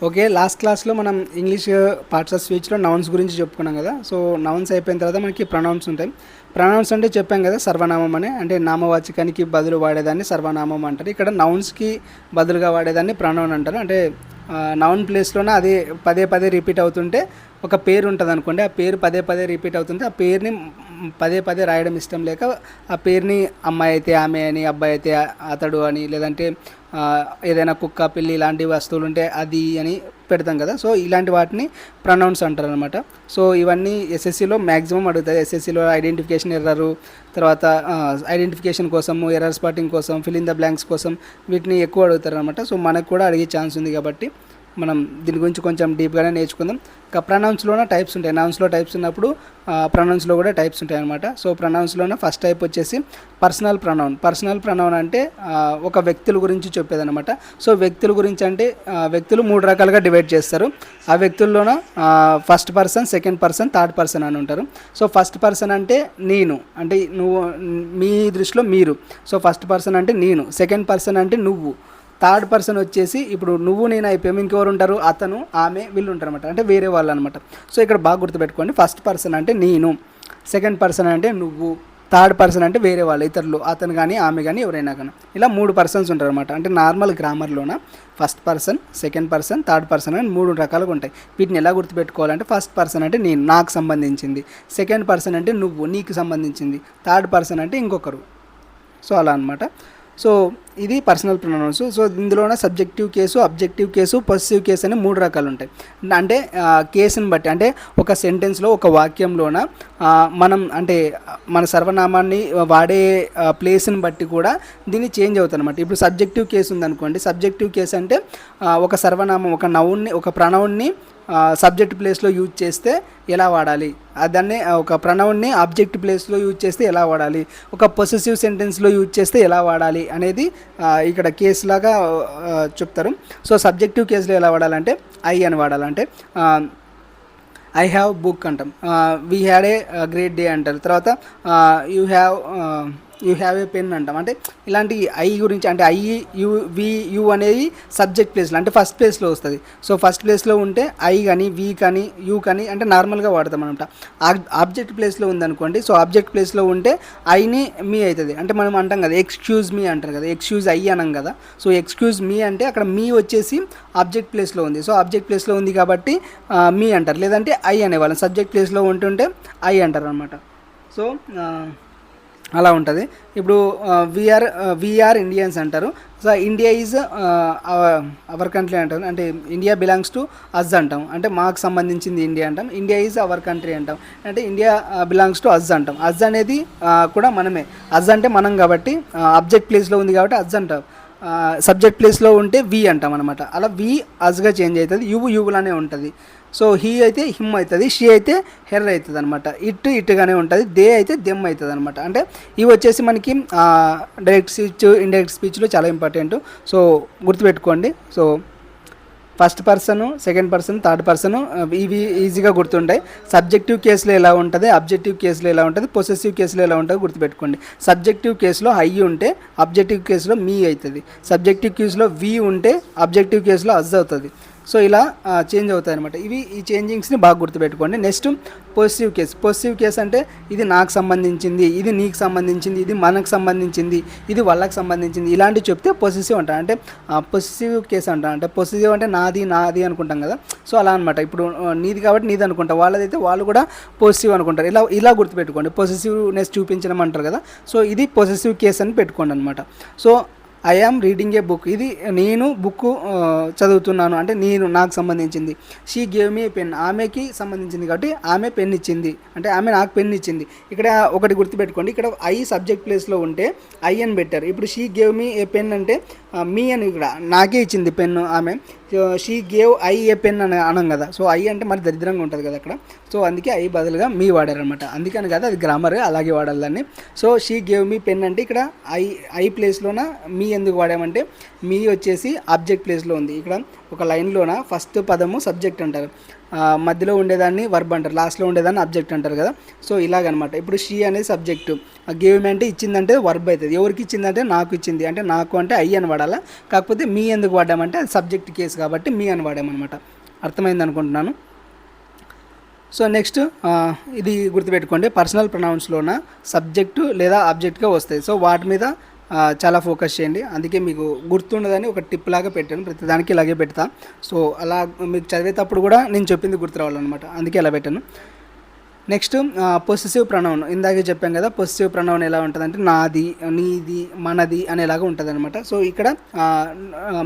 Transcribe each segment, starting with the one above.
Okay, last క్లాస్లో మనం English parts of స్పీచ్లో nouns గురించి చెప్పుకున్నాం కదా. సో నౌన్స్ అయిపోయిన తర్వాత మనకి ప్రొనౌన్స్ ఉంటాయి. ప్రొనౌన్స్ అంటే చెప్పాం కదా, సర్వనామం అని, అంటే నామవాచకానికి బదులు వాడేదాన్ని సర్వనామం అంటారు. ఇక్కడ నౌన్స్కి బదులుగా వాడేదాన్ని ప్రొనౌన్ అంటారు. అంటే నౌన్ ప్లేస్లోనే అదే పదే పదే రిపీట్ అవుతుంటే ఒక పేరు ఉంటుంది అనుకోండి, ఆ పేరు పదే పదే రిపీట్ అవుతుంటే ఆ పేరుని పదే పదే రాయడం ఇష్టం లేక ఆ పేరుని అమ్మాయి అయితే ఆమె అని, అబ్బాయి అయితే అతడు అని, లేదంటే ఏదైనా కుక్క పిల్లి ఇలాంటి వస్తువులు ఉంటే అది అని పెడతాం కదా. సో ఇలాంటి వాటిని ప్రొనౌన్స్ అంటారు అనమాట. సో ఇవన్నీ ఎస్ఎస్సిలో మ్యాక్సిమం అడుగుతాయి. ఎస్ఎస్సిలో ఐడెంటిఫికేషన్ ఎర్రరు, తర్వాత ఐడెంటిఫికేషన్ కోసము, ఎర్రర్ స్పాటింగ్ కోసం, ఫిల్ ఇన్ ద బ్లాంక్స్ కోసం వీటిని ఎక్కువ అడుగుతారు అనమాట. సో మనకు కూడా అడిగే ఛాన్స్ ఉంది కాబట్టి మనం దీని గురించి కొంచెం డీప్గానే నేర్చుకుందాం. ఇంకా ప్రొనౌన్స్లోనే టైప్స్ ఉంటాయి. నౌన్స్లో టైప్స్ ఉన్నప్పుడు ప్రొనౌన్స్లో కూడా టైప్స్ ఉంటాయి అనమాట. సో ప్రొనౌన్స్లోనే ఫస్ట్ టైప్ వచ్చేసి పర్సనల్ ప్రొనౌన్. పర్సనల్ ప్రొనౌన్ అంటే ఒక వ్యక్తుల గురించి చెప్పేదన్నమాట. సో వ్యక్తుల గురించి అంటే వ్యక్తులు 3 రకాలుగా డివైడ్ చేస్తారు. ఆ వ్యక్తుల్లోన first person, second person, third person అని ఉంటారు. సో ఫస్ట్ పర్సన్ అంటే నేను, అంటే నువ్వు, మీ దృష్టిలో మీరు. సో ఫస్ట్ పర్సన్ అంటే నేను, సెకండ్ పర్సన్ అంటే నువ్వు, థర్డ్ పర్సన్ వచ్చేసి ఇప్పుడు నువ్వు నేను అయిపోయాము, ఇంకెవరు ఉంటారు, అతను ఆమె వీళ్ళు ఉంటారు అనమాట, అంటే వేరే వాళ్ళు అనమాట. సో ఇక్కడ బాగా గుర్తుపెట్టుకోండి, ఫస్ట్ పర్సన్ అంటే నేను, సెకండ్ పర్సన్ అంటే నువ్వు, థర్డ్ పర్సన్ అంటే వేరే వాళ్ళు, ఇతరులు, అతను కానీ ఆమె కానీ ఎవరైనా కానీ. ఇలా 3 పర్సన్స్ ఉంటారు అనమాట. అంటే నార్మల్ గ్రామర్లోన first person, second person, third person అని 3 రకాలుగా ఉంటాయి. వీటిని ఎలా గుర్తుపెట్టుకోవాలంటే ఫస్ట్ పర్సన్ అంటే నేను, నాకు సంబంధించింది, సెకండ్ పర్సన్ అంటే నువ్వు, నీకు సంబంధించింది, థర్డ్ పర్సన్ అంటే ఇంకొకరు. సో అలా అనమాట. సో ఇది పర్సనల్ ప్రొనౌన్స్. సో ఇందులోనే subjective case, objective case, possessive case అని 3 రకాలు ఉంటాయి. అంటే కేసుని బట్టి, అంటే ఒక సెంటెన్స్లో, ఒక వాక్యంలోన మనం అంటే మన సర్వనామాన్ని వాడే ప్లేస్ని బట్టి కూడా దీన్ని చేంజ్ అవుతుంది అనమాట. ఇప్పుడు సబ్జెక్టివ్ కేసు ఉందనుకోండి, సబ్జెక్టివ్ కేసు అంటే ఒక సర్వనామం, ఒక నౌన్ని, ఒక ప్రొనౌన్ని సబ్జెక్ట్ ప్లేస్లో యూజ్ చేస్తే ఎలా వాడాలి, దాన్ని ఒక ప్రొనౌన్ని ఆబ్జెక్ట్ ప్లేస్లో యూజ్ చేస్తే ఎలా వాడాలి, ఒక పొసెసివ్ సెంటెన్స్లో యూజ్ చేస్తే ఎలా వాడాలి అనేది ఇక్కడ కేసు లాగా చెప్తారు. సో సబ్జెక్టివ్ కేసులో ఎలా వాడాలంటే ఐ అని వాడాలంటే ఐ హ్యావ్ బుక్ అంటాం, we had a great day అంటారు, తర్వాత యూ హ్యావ్ ఏ పెన్ అంటాం. అంటే ఇలాంటి ఐ గురించి, అంటే ఐ, యూ, వి, యూ అనేది సబ్జెక్ట్ ప్లేస్లో, అంటే ఫస్ట్ ప్లేస్లో వస్తుంది. సో ఫస్ట్ ప్లేస్లో ఉంటే ఐ కానీ, వి కానీ, యూ కానీ అంటే నార్మల్గా వాడతాం అనమాట. ఆబ్జెక్ట్ ప్లేస్లో ఉందనుకోండి, సో ఆబ్జెక్ట్ ప్లేస్లో ఉంటే ఐని మీ అవుతుంది. అంటే మనం అంటాం కదా ఎక్స్క్యూజ్ మీ అంటారు కదా, ఎక్స్క్యూజ్ ఐ అనం కదా. సో ఎక్స్క్యూజ్ మీ అంటే అక్కడ మీ వచ్చేసి ఆబ్జెక్ట్ ప్లేస్లో ఉంది. సో ఆబ్జెక్ట్ ప్లేస్లో ఉంది కాబట్టి మీ అంటారు, లేదంటే ఐ అనేవాళ్ళం. సబ్జెక్ట్ ప్లేస్లో ఉంటుంటే ఐ అంటారు అనమాట. సో అలా ఉంటుంది. ఇప్పుడు వీఆర్ ఇండియన్స్ అంటారు. So India is our country అంటాం, అంటే ఇండియా బిలాంగ్స్ టు అజ్ అంటాం, అంటే మాకు సంబంధించింది ఇండియా అంటాం. ఇండియా ఈజ్ అవర్ కంట్రీ అంటాం, అంటే ఇండియా బిలాంగ్స్ టు అజ్ అంటాం. అజ్ అనేది కూడా మనమే, అజ్ అంటే మనం కాబట్టి అబ్జెక్ట్ ప్లేస్లో ఉంది కాబట్టి అజ్ అంటాం. సబ్జెక్ట్ ప్లేస్లో ఉంటే వి అంటాం అనమాట. అలా వి అజ్గా చేంజ్ అవుతుంది, యువులానే ఉంటుంది. సో హీ అయితే హిమ్ అవుతుంది, షీ అయితే హెర్ అవుతుంది అనమాట. ఇట్టుగానే ఉంటుంది, దే అయితే దెమ్ అవుతుంది అనమాట. అంటే ఇవి వచ్చేసి మనకి డైరెక్ట్ స్పీచ్, ఇండైరెక్ట్ స్పీచ్లో చాలా ఇంపార్టెంట్. సో గుర్తుపెట్టుకోండి. So first person, second person, third person ఇవి ఈజీగా గుర్తుంటాయి. సబ్జెక్టివ్ కేసులో ఎలా ఉంటుంది, అబ్జెక్టివ్ కేసులో ఎలా ఉంటుంది, పొసెసివ్ కేసులో ఎలా ఉంటుందో గుర్తుపెట్టుకోండి. సబ్జెక్టివ్ కేసులో ఐ ఉంటే అబ్జెక్టివ్ కేసులో మీ అవుతుంది, సబ్జెక్టివ్ కేసులో వి ఉంటే అబ్జెక్టివ్ కేసులో అజ్ అవుతుంది. సో ఇలా చేంజ్ అవుతాయి అనమాట. ఈ చేంజింగ్స్ని బాగా గుర్తుపెట్టుకోండి. Next possessive case. Possessive case అంటే ఇది నాకు సంబంధించింది, ఇది నీకు సంబంధించింది, ఇది మనకు సంబంధించింది, ఇది వాళ్ళకి సంబంధించింది, ఇలాంటివి చెప్తే పొసెసివ్ అంటారు. అంటే పొసెసివ్ కేసు అంటారు. అంటే పొసెసివ్ అంటే నాది అనుకుంటాం కదా. సో అలా అనమాట. ఇప్పుడు నీది కాబట్టి నీది అనుకుంటాం, వాళ్ళదైతే వాళ్ళు కూడా పొసెసివ్ అనుకుంటారు. ఇలా గుర్తుపెట్టుకోండి. పొసెసివ్నెస్ చూపించడం అంటారు కదా. సో ఇది పొసెసివ్ కేసు అని పెట్టుకోండి అనమాట. So I am reading A book, ఇది నేను బుక్ చదువుతున్నాను, అంటే నాకు సంబంధించింది. She gave me a pen, ఆమెకి సంబంధించింది కాబట్టి ఆమె పెన్ ఇచ్చింది, అంటే ఆమె నాకు పెన్ ఇచ్చింది. ఇక్కడ ఒకటి గుర్తుపెట్టుకోండి, ఇక్కడ ఐ సబ్జెక్ట్ ప్లేస్లో ఉంటే ఐ అని పెట్టారు. ఇప్పుడు she gave me a pen అంటే మీ అని, ఇక్కడ నాకే ఇచ్చింది పెన్ను ఆమె. She gave I a pen అని అనం కదా. సో ఐ అంటే మరి దరిద్రంగా ఉంటుంది కదా అక్కడ. సో అందుకే ఐ బదులుగా మీ వాడారనమాట. అందుకని కదా, అది గ్రామర్, అలాగే వాడాలి దాన్ని. So she gave me pen అంటే ఇక్కడ ఐ ప్లేస్లోన మీ ఎందుకు వాడామంటే మీ వచ్చేసి ఆబ్జెక్ట్ ప్లేస్లో ఉంది. ఇక్కడ ఒక లైన్లోన ఫస్ట్ పదము సబ్జెక్ట్ అంటారు, మధ్యలో ఉండేదాన్ని వర్బ్ అంటారు, లాస్ట్లో ఉండేదాన్ని అబ్జెక్ట్ అంటారు కదా. సో ఇలాగనమాట. ఇప్పుడు షీ అనేది సబ్జెక్టు, గేవ్ మీ అంటే ఇచ్చిందంటే వర్బ్ అవుతుంది. ఎవరికి ఇచ్చిందంటే నాకు ఇచ్చింది, అంటే నాకు అంటే ఐ అని వాడాలా. కాకపోతే మీ ఎందుకు వాడామంటే అది సబ్జెక్ట్ కేసు కాబట్టి మీ అని వాడామన్నమాట. అర్థమైంది అనుకుంటున్నాను. సో నెక్స్ట్ ఇది గుర్తుపెట్టుకోండి, పర్సనల్ ప్రొనౌన్స్లోన సబ్జెక్టు లేదా ఆబ్జెక్ట్గా వస్తాయి. సో వాటి మీద చాలా ఫోకస్ చేయండి. అందుకే మీకు గుర్తుండదని ఒక టిప్ లాగా పెట్టాను, ప్రతిదానికి ఇలాగే పెడతా. సో అలా మీకు చదివేటప్పుడు కూడా నేను చెప్పింది గుర్తు రావాలన్నమాట, అందుకే అలా పెట్టాను. Next possessive pronoun. ఇందాకే చెప్పాం కదా, పొసెసివ్ ప్రొనౌన్ ఎలా ఉంటుందంటే నాది, నీది, మనది అనేలాగా ఉంటుంది అనమాట. సో ఇక్కడ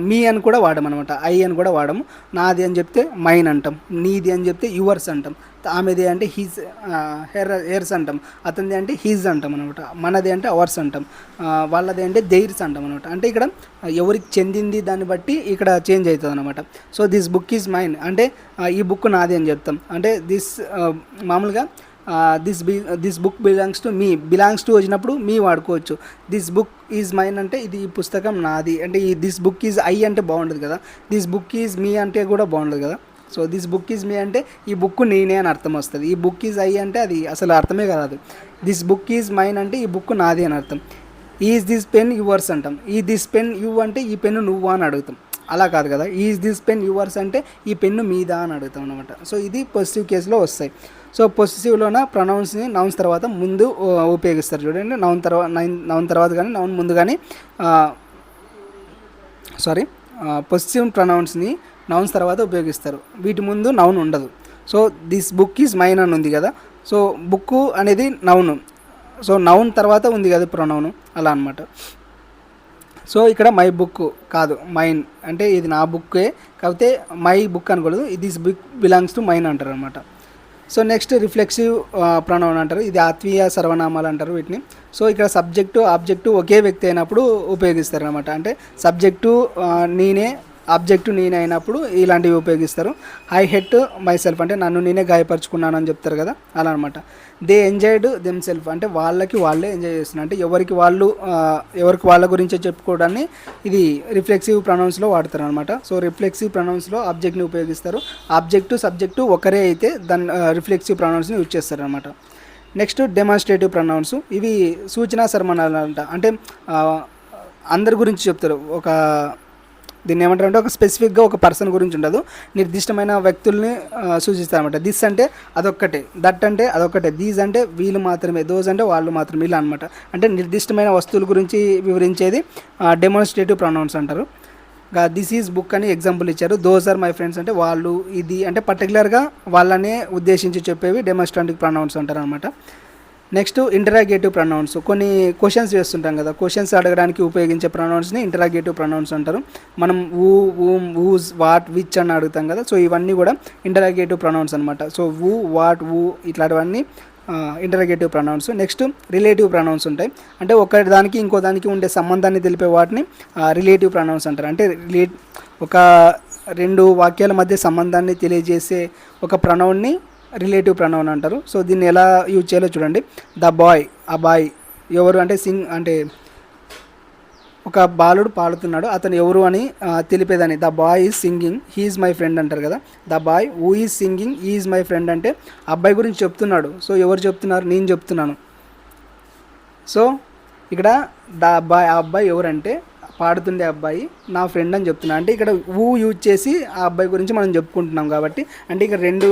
మీ అని కూడా వాడమన్నమాట, ఐ అని కూడా వాడము. నాది అని చెప్తే మైన్ అంటాం, నీది అని చెప్తే యువర్స్ అంటాం, ఆమెది అంటే హీజ్ హెయిర్స్ అంటాం, అతనిది అంటే హీజ్ అంటాం అనమాట, మనది అంటే అవర్స్ అంటాం, వాళ్ళది అంటే దెయిర్స్ అంటాం అనమాట. అంటే ఇక్కడ ఎవరికి చెందింది దాన్ని బట్టి ఇక్కడ చేంజ్ అవుతుంది అనమాట. So this book is mine అంటే ఈ బుక్ నాది అని చెప్తాం. అంటే మామూలుగా this book belongs to me, belongs to వచ్చినప్పుడు మీ వాడుకోవచ్చు. దిస్ బుక్ ఈజ్ మైన్ అంటే ఇది ఈ పుస్తకం నాది, అంటే ఈ దిస్ బుక్ ఈజ్ ఐ అంటే బాగుండదు కదా, దిస్ బుక్ ఈజ్ మీ అంటే కూడా బాగుండదు కదా. సో దిస్ బుక్ ఈజ్ మీ అంటే ఈ బుక్ నేనే అని అర్థం వస్తుంది. ఈ బుక్ ఈజ్ ఐ అంటే అది అసలు అర్థమే కాదు. దిస్ బుక్ ఈజ్ మైన్ అంటే ఈ బుక్ నాది అని అర్థం. ఈజ్ దిస్ పెన్ యువర్స్ అంటాం, ఈ దిస్ పెన్ యు అంటే ఈ పెన్ను నువ్వు అని అడుగుతాం, అలా కాదు కదా. ఈజ్ దిస్ పెన్ యువర్స్ అంటే ఈ పెన్ను మీదా అని అడుగుతాం అనమాట. సో ఇది పొసిటివ్ కేసులో వస్తాయి. సో పొసిటివ్లోన ప్రొనౌన్స్ని నౌన్స్ తర్వాత ముందు ఉపయోగిస్తారు చూడండి. నౌన్ తర్వాత కానీ నౌన్ ముందు కానీ పొసిటివ్ ప్రొనౌన్స్ని నౌన్స్ తర్వాత ఉపయోగిస్తారు, వీటి ముందు నౌన్ ఉండదు. So this book is mine అని ఉంది కదా, సో బుక్ అనేది నౌన్, సో నౌన్ తర్వాత ఉంది కదా ప్రొనౌన్, అలా అనమాట. సో ఇక్కడ మై బుక్ కాదు, మైన్ అంటే ఇది నా బుక్కే, కాకపోతే మై బుక్ అనకూడదు, this book belongs to mine అంటారు అనమాట. సో నెక్స్ట్ రిఫ్లెక్సివ్ ప్రొనౌన్ అంటారు, ఇది ఆత్మీయ సర్వనామాలు అంటారు వీటిని. సో ఇక్కడ సబ్జెక్టు ఆబ్జెక్టు ఒకే వ్యక్తి అయినప్పుడు ఉపయోగిస్తారు అనమాట. అంటే సబ్జెక్టు నేనే, ఆబ్జెక్టు నేనే అయినప్పుడు ఇలాంటివి ఉపయోగిస్తారు. ఐ హెట్ మై సెల్ఫ్ అంటే నన్ను నేనే గాయపరుచుకున్నాను అని చెప్తారు కదా, అలా అనమాట. దే ఎంజాయ్డ్ దెమ్ సెల్ఫ్ అంటే వాళ్ళకి వాళ్ళే ఎంజాయ్ చేస్తున్నారు, అంటే ఎవరికి వాళ్ళ గురించే చెప్పుకోవడాన్ని ఇది రిఫ్లెక్సివ్ ప్రొనౌన్స్లో వాడతారు అనమాట. సో రిఫ్లెక్సివ్ ప్రొనౌన్స్లో ఆబ్జెక్ట్ని ఉపయోగిస్తారు, ఆబ్జెక్టు సబ్జెక్టు ఒకరే అయితే దాన్ని రిఫ్లెక్సివ్ ప్రొనౌన్స్ని యూజ్ చేస్తారు అనమాట. నెక్స్ట్ డెమాన్స్ట్రేటివ్ ప్రొనౌన్స్, ఇవి సూచనా సర్వనామాలు అంట, అంటే అందరి గురించి చెప్తారు. దీన్ని ఏమంటారు అంటే ఒక స్పెసిఫిక్గా ఒక పర్సన్ గురించి ఉండదు, నిర్దిష్టమైన వ్యక్తుల్ని సూచిస్తారన్నమాట. దిస్ అంటే అదొక్కటే, దట్ అంటే అదొక్కటే, దీస్ అంటే వీళ్ళు మాత్రమే, దోస్ అంటే వాళ్ళు మాత్రమే, ఇలా అనమాట. అంటే నిర్దిష్టమైన వస్తువుల గురించి వివరించేది డెమాన్స్ట్రేటివ్ ప్రొనౌన్స్ అంటారు. దిస్ ఈజ్ బుక్ అని ఎగ్జాంపుల్ ఇచ్చారు. దోస్ ఆర్ మై ఫ్రెండ్స్ అంటే వాళ్ళు, ఇది అంటే పర్టికులర్గా వాళ్ళనే ఉద్దేశించి చెప్పేవి డెమాన్స్ట్రేటివ్ ప్రొనౌన్స్ అంటారు అనమాట. నెక్స్ట్ ఇంటరాగేటివ్ ప్రొనౌన్స్, కొన్ని క్వశ్చన్స్ చేస్తుంటాం కదా, క్వశ్చన్స్ అడగడానికి ఉపయోగించే ప్రొనౌన్స్ని ఇంటరాగేటివ్ ప్రొనౌన్స్ అంటారు. మనం ఊ, ఊమ్, ఊజ్, వాట్, విచ్ అని అడుగుతాం కదా, సో ఇవన్నీ కూడా ఇంటరాగేటివ్ ప్రొనౌన్స్ అనమాట. సో ఊ, వాట్, ఊ ఇట్లాంటివన్నీ interrogative pronouns. Next relative pronouns ఉంటాయి, అంటే ఒక దానికి ఇంకో దానికి ఉండే సంబంధాన్ని తెలిపే వాటిని రిలేటివ్ ప్రొనౌన్స్ అంటారు. అంటే ఒక రెండు వాక్యాల మధ్య సంబంధాన్ని తెలియజేసే ఒక ప్రొనౌన్ని రిలేటివ్ ప్రొనౌన్ అంటారు. సో దీన్ని ఎలా యూజ్ చేయాలో చూడండి. ద బాయ్, ఆ బాయ్ ఎవరు అంటే అంటే ఒక బాలుడు పాడుతున్నాడు, అతను ఎవరు అని తెలిపేదాన్ని the boy is singing he is my friend అంటారు కదా. The boy who is singing he is my friend అంటే అబ్బాయి గురించి చెప్తున్నాడు, సో ఎవరు చెప్తున్నారు, నేను చెప్తున్నాను. సో ఇక్కడ ఆ అబ్బాయి ఎవరంటే పాడుతుండే అబ్బాయి నా ఫ్రెండ్ అని చెప్తున్నా, అంటే ఇక్కడ ఊ యూజ్ చేసి ఆ అబ్బాయి గురించి మనం చెప్పుకుంటున్నాం కాబట్టి, అంటే ఇక్కడ రెండు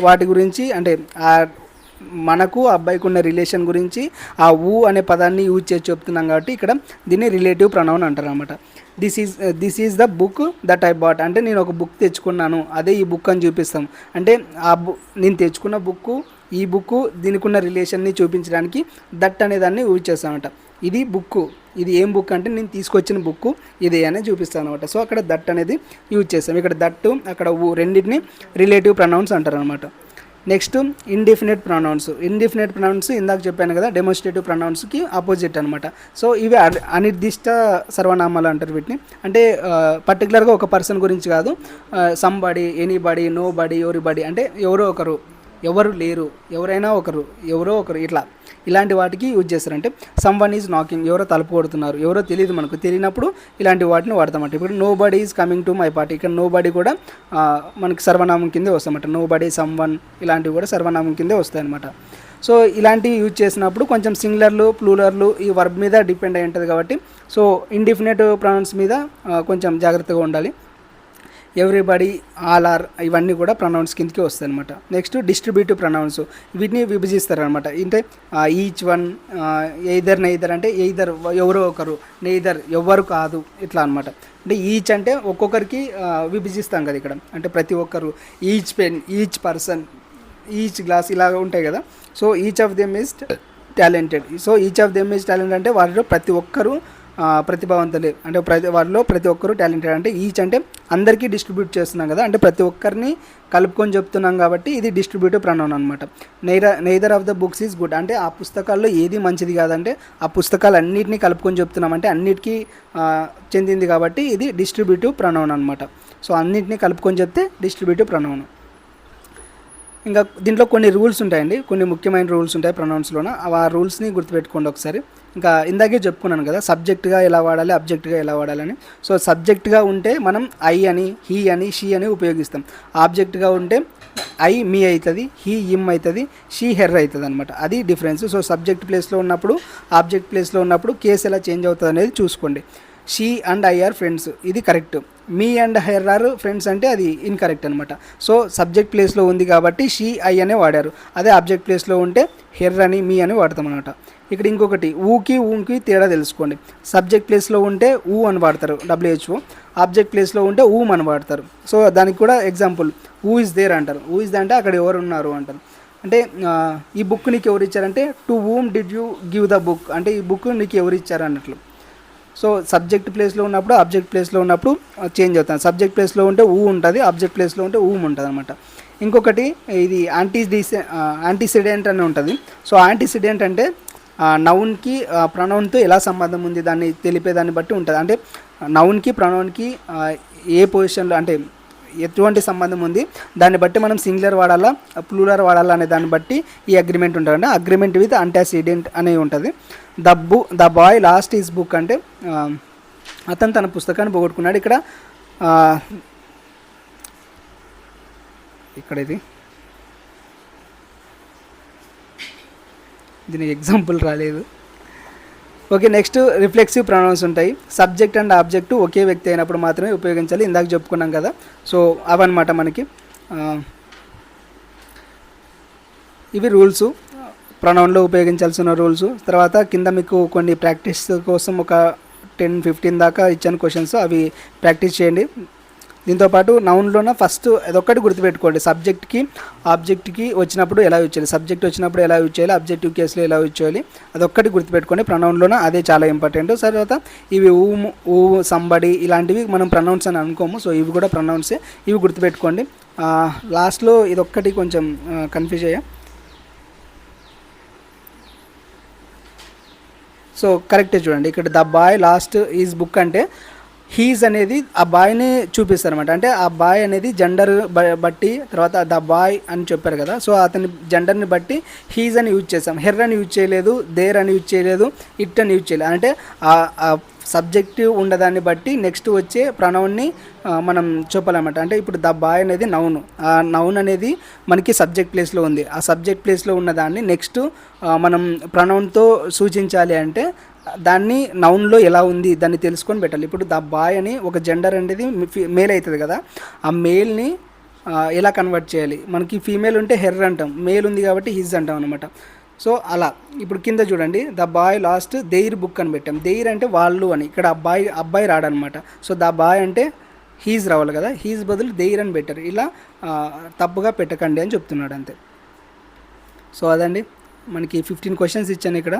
వాటి గురించి, అంటే మనకు అబ్బాయికి ఉన్న రిలేషన్ గురించి ఆ ఊ అనే పదాన్ని యూజ్ చేసి చెప్తున్నాం కాబట్టి ఇక్కడ దీన్ని రిలేటివ్ ప్రొనౌన్ అంటారు అనమాట. This is the book that I bought అంటే నేను ఒక బుక్ తెచ్చుకున్నాను, అదే ఈ బుక్ అని చూపిస్తాం. అంటే నేను తెచ్చుకున్న బుక్, ఈ బుక్ దీనికి ఉన్న రిలేషన్ని చూపించడానికి దట్ అనే దాన్ని యూజ్ చేస్తామన్నమాట. ఇది బుక్, ఇది ఏం బుక్ అంటే నేను తీసుకొచ్చిన బుక్ ఇదే అనేది చూపిస్తాను అనమాట. సో అక్కడ దట్ అనేది యూజ్ చేస్తాం, ఇక్కడ దట్టు అక్కడ రెండింటిని రిలేటివ్ ప్రొనౌన్స్ అంటారు అనమాట. Next indefinite pronouns. Indefinite pronouns ఇందాక చెప్పాను కదా, డెమోన్స్ట్రేటివ్ ప్రొనౌన్స్కి ఆపోజిట్ అనమాట. సో ఇవి అనిర్దిష్ట సర్వనామాలు అంటారు వీటిని. అంటే పర్టికులర్గా ఒక పర్సన్ గురించి కాదు, సంబడి, ఎనీబడి, నో బడి, ఎవరిబడి అంటే ఎవరో ఒకరు, ఎవరు లేరు, ఎవరైనా ఒకరు, ఎవరో ఒకరు, ఇట్లా ఇలాంటి వాటికి యూజ్ చేస్తారు. అంటే సమ్ వన్ ఈజ్ నాకింగ్, ఎవరో తలుపు కొడుతున్నారు, ఎవరో తెలియదు, మనకు తెలియనప్పుడు ఇలాంటి వాటిని వాడతామంట. ఇప్పుడు nobody is coming to my party, ఇక్కడ నో బడీ కూడా మనకి సర్వనామం కిందే వస్తాయన్నమాట. నో బడీ, సమ్ వన్ ఇలాంటివి కూడా సర్వనామం కిందే వస్తాయి అనమాట. సో ఇలాంటివి యూజ్ చేసినప్పుడు కొంచెం సింగులర్లు ప్లూరర్లు ఈ వర్బ్ మీద డిపెండ్ అయి ఉంటుంది కాబట్టి సో ఇండిఫినిట్ ప్రొనౌన్స్ మీద కొంచెం జాగ్రత్తగా ఉండాలి. ఎవ్రీబడి, ఆల్ ఆర్ ఇవన్నీ కూడా ప్రొనౌన్స్ కిందకి వస్తాయి అనమాట. నెక్స్ట్ డిస్ట్రిబ్యూటివ్ ప్రొనౌన్స్, వీటిని విభజిస్తారనమాట. అంటే ఈచ్ వన్, ఎయిదర్ నైదర్ అంటే ఎయిదర్ ఎవరో ఒకరు, నెయిదర్ ఎవ్వరు కాదు ఇట్లా అనమాట. అంటే ఈచ్ అంటే ఒక్కొక్కరికి విభజిస్తాం కదా ఇక్కడ, అంటే ప్రతి ఒక్కరు, each pen, each person, each glass ఇలాగ ఉంటాయి కదా. So each of them is talented. So each of them is talented అంటే వారిలో ప్రతి ఒక్కరు ప్రతిభావంతులే, అంటే వారిలో ప్రతి ఒక్కరు టాలెంటెడ్. అంటే ఈచ్ అంటే అందరికీ డిస్ట్రిబ్యూట్ చేస్తున్నాం కదా, అంటే ప్రతి ఒక్కరిని కలుపుకొని చెప్తున్నాం కాబట్టి ఇది డిస్ట్రిబ్యూటివ్ ప్రొనౌన్ అనమాట. Neither of the books is good అంటే ఆ పుస్తకాల్లో ఏది మంచిది కాదంటే ఆ పుస్తకాలు అన్నిటినీ కలుపుకొని చెప్తున్నాం అంటే అన్నిటికీ చెందింది కాబట్టి ఇది డిస్ట్రిబ్యూటివ్ ప్రొనౌన్ అనమాట. సో అన్నిటినీ కలుపుకొని చెప్తే డిస్ట్రిబ్యూటివ్ ప్రొనౌన్. ఇంకా దీంట్లో కొన్ని రూల్స్ ఉంటాయండి, కొన్ని ముఖ్యమైన రూల్స్ ఉంటాయి ప్రొనౌన్స్లోన, ఆ రూల్స్ని గుర్తుపెట్టుకోండి ఒకసారి. ఇంకా ఇందాకే చెప్పుకున్నాను కదా సబ్జెక్ట్గా ఎలా వాడాలి, అబ్జెక్ట్గా ఎలా వాడాలని. సో సబ్జెక్ట్గా ఉంటే మనం ఐ అని, హీ అని, షీ అని ఉపయోగిస్తాం. ఆబ్జెక్ట్గా ఉంటే ఐ మీ అవుతుంది, హీ ఇమ్ అవుతుంది, షీ హెర్ అవుతుంది అనమాట. అది డిఫరెన్స్. సో సబ్జెక్ట్ ప్లేస్లో ఉన్నప్పుడు, ఆబ్జెక్ట్ ప్లేస్లో ఉన్నప్పుడు కేసు ఎలా చేంజ్ అవుతుంది అనేది చూసుకోండి. She and I are friends, ఇది correct. Me and her are friends అంటే అది ఇన్కరెక్ట్ అనమాట. సో సబ్జెక్ట్ ప్లేస్లో ఉంది కాబట్టి షీ ఐ అనే వాడారు, అదే ఆబ్జెక్ట్ ప్లేస్లో ఉంటే హెర్ అని మీ అని వాడతాం అనమాట. ఇక్కడ ఇంకొకటి ఊకి ఊకి తేడా తెలుసుకోండి. సబ్జెక్ట్ ప్లేస్లో ఉంటే ఊ అని వాడతారు డబ్ల్యూహెచ్ఓ, ఆబ్జెక్ట్ ప్లేస్లో ఉంటే ఊమ్ అని వాడతారు. సో దానికి కూడా ఎగ్జాంపుల్ ఊ ఇస్ దేర్ అంటారు, ఊ ఇస్ దే అంటే అక్కడ ఎవరు ఉన్నారు అంటారు. అంటే ఈ బుక్ నీకు ఎవరు ఇచ్చారంటే to womb did you give the book, అంటే ఈ బుక్ నీకు ఎవరు ఇచ్చారు అన్నట్లు. సో సబ్జెక్ట్ ప్లేస్లో ఉన్నప్పుడు, ఆబ్జెక్ట్ ప్లేస్లో ఉన్నప్పుడు చేంజ్ అవుతుంది. సబ్జెక్ట్ ప్లేస్లో ఉంటే ఊ ఉంటుంది, ఆబ్జెక్ట్ ప్లేస్లో ఉంటే ఊమ్ ఉంటుంది అనమాట. ఇంకొకటి ఇది యాంటీసిడెంట్ అని ఉంటుంది. సో యాంటీసిడెంట్ అంటే నౌన్కి ప్రొనౌన్తో ఎలా సంబంధం ఉంది దాన్ని తెలిపేదాన్ని బట్టి ఉంటుంది. అంటే నౌన్కి ప్రొనౌన్కి ఏ పొజిషన్లో అంటే ఎటువంటి సంబంధం ఉంది దాన్ని బట్టి మనం సింగులర్ వాడాలా ప్లూరల్ వాడాలా అనే దాన్ని బట్టి ఈ అగ్రిమెంట్ ఉంటుంది. అంటే అగ్రిమెంట్ విత్ యాంటాసిడెంట్ అనేది ఉంటుంది. The boy last is book అంటే అతను తన పుస్తకాన్ని పోగొట్టుకున్నాడు. ఇక్కడ దీనికి ఎగ్జాంపుల్ రాలేదు. ఓకే, నెక్స్ట్ రిఫ్లెక్సివ్ ప్రొనౌన్స్ ఉంటాయి. సబ్జెక్ట్ అండ్ ఆబ్జెక్ట్ ఒకే వ్యక్తి అయినప్పుడు మాత్రమే ఉపయోగించాలి, ఇందాక చెప్పుకున్నాం కదా. సో అవన్నమాట మనకి ఇవి రూల్స్, ప్రొనౌన్లో ఉపయోగించాల్సిన రూల్స్. తర్వాత కింద మీకు కొన్ని ప్రాక్టీస్ కోసం ఒక 10-15 దాకా ఇచ్చాను క్వశ్చన్స్, అవి ప్రాక్టీస్ చేయండి. దీంతోపాటు నౌన్లోన ఫస్ట్ అదొక్కటి గుర్తుపెట్టుకోండి, సబ్జెక్ట్కి ఆబ్జెక్ట్కి వచ్చినప్పుడు ఎలా యూజ్ చేయాలి, సబ్జెక్ట్ వచ్చినప్పుడు ఎలా యూజ్ చేయాలి, అబ్జెక్టివ్ కేసులో ఎలా యూజ్ చేయాలి, అదొక్కటి గుర్తుపెట్టుకోండి ప్రొనౌన్లోన, అదే చాలా ఇంపార్టెంట్. తర్వాత ఇవి ఊ సంబడి ఇలాంటివి మనం ప్రొనౌన్స్ అని అనుకోము, సో ఇవి కూడా ప్రొనౌన్సే, ఇవి గుర్తుపెట్టుకోండి. లాస్ట్లో ఇదొక్కటి కొంచెం కన్ఫ్యూజ్ అయ్యా. సో కరెక్టే చూడండి, ఇక్కడ the boy last is book అంటే హీజ్ అనేది ఆ బాయ్ని చూపిస్తారు అనమాట. అంటే ఆ బాయ్ అనేది జెండర్ బట్టి తర్వాత ద బాయ్ అని చెప్పారు కదా, సో అతని జెండర్ని బట్టి హీజ్ అని యూజ్ చేస్తాం. హెర్ అని యూజ్ చేయలేదు, దేర్ అని యూజ్ చేయలేదు, ఇట్ అని యూజ్ చేయలేదు. అంటే ఆ సబ్జెక్టివ్ ఉండదాన్ని బట్టి నెక్స్ట్ వచ్చే ప్రొనౌన్ని మనం చెప్పాలన్నమాట. అంటే ఇప్పుడు ద బాయ్ అనేది నౌన్, ఆ నౌన్ అనేది మనకి సబ్జెక్ట్ ప్లేస్లో ఉంది, ఆ సబ్జెక్ట్ ప్లేస్లో ఉన్నదాన్ని నెక్స్ట్ మనం ప్రొనౌన్తో సూచించాలి అంటే దాన్ని నౌన్లో ఎలా ఉంది దాన్ని తెలుసుకొని పెట్టాలి. ఇప్పుడు ద బాయ్ అని ఒక జెండర్ అనేది మేల్ అవుతుంది కదా, ఆ మేల్ని ఎలా కన్వర్ట్ చేయాలి, మనకి ఫీమేల్ ఉంటే హెర్ అంటాం, మేల్ ఉంది కాబట్టి హిజ్ అంటాం అనమాట. సో అలా ఇప్పుడు కింద చూడండి, the boy last their book అని పెట్టాం. దెయిర్ అంటే వాళ్ళు అని, ఇక్కడ అబ్బాయి రాడనమాట. సో ద బాయ్ అంటే హీజ్ రావాలి కదా, హీజ్ బదులు దెయిర్ అని పెట్టారు. ఇలా తప్పుగా పెట్టకండి అని చెప్తున్నాడు అంతే. సో అదండి మనకి 15 క్వశ్చన్స్ ఇచ్చాను ఇక్కడ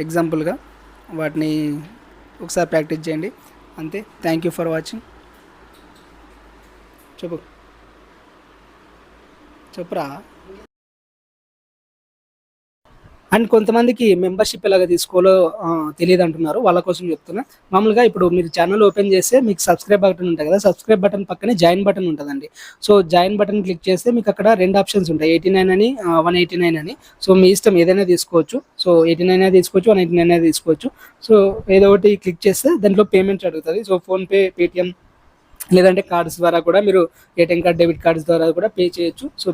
ఎగ్జాంపుల్గా, వాటిని ఒకసారి ప్రాక్టీస్ చేయండి అంతే. Thank you for watching. చెప్పురా. అండ్ కొంతమందికి మెంబర్షిప్ ఎలాగ తీసుకోవాలో తెలియదు అంటున్నారు, వాళ్ళ కోసం చెప్తున్నా. మామూలుగా ఇప్పుడు మీరు ఛానల్ ఓపెన్ చేస్తే మీకు సబ్స్క్రైబ్ బటన్ ఉంటుంది కదా, సబ్స్క్రైబ్ బటన్ పక్కనే జాయిన్ బటన్ ఉంటుందండి. సో జాయిన్ బటన్ క్లిక్ చేస్తే మీకు అక్కడ 2 ఆప్షన్స్ ఉంటాయి, 89 అని 189 అని. సో మీ ఇష్టం ఏదైనా తీసుకోవచ్చు. సో 89 తీసుకోవచ్చు, 189 తీసుకోవచ్చు. సో ఏదో ఒకటి క్లిక్ చేస్తే దాంట్లో పేమెంట్స్ అడుగుతుంది. సో ఫోన్పే, పేటిఎం లేదంటే కార్డ్స్ ద్వారా కూడా మీరు ఏటీఎం కార్డ్, డెబిట్ కార్డ్స్ ద్వారా కూడా పే చేయొచ్చు. సో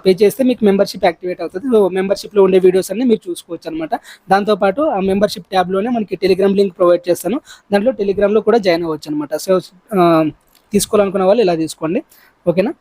పే చేస్తే మీకు మెంబర్షిప్ యాక్టివేట్ అవుతుంది. సో మెంబర్షిప్లో ఉండే వీడియోస్ అన్ని మీరు చూసుకోవచ్చు అనమాట. దాంతోపాటు ఆ మెంబర్షిప్ ట్యాబ్లోనే మనకి టెలిగ్రామ్ లింక్ ప్రొవైడ్ చేస్తాను, దాంట్లో టెలిగ్రామ్లో కూడా జాయిన్ అవ్వచ్చు అనమాట. సో తీసుకోవాలనుకున్న వాళ్ళు ఇలా తీసుకోండి, ఓకేనా.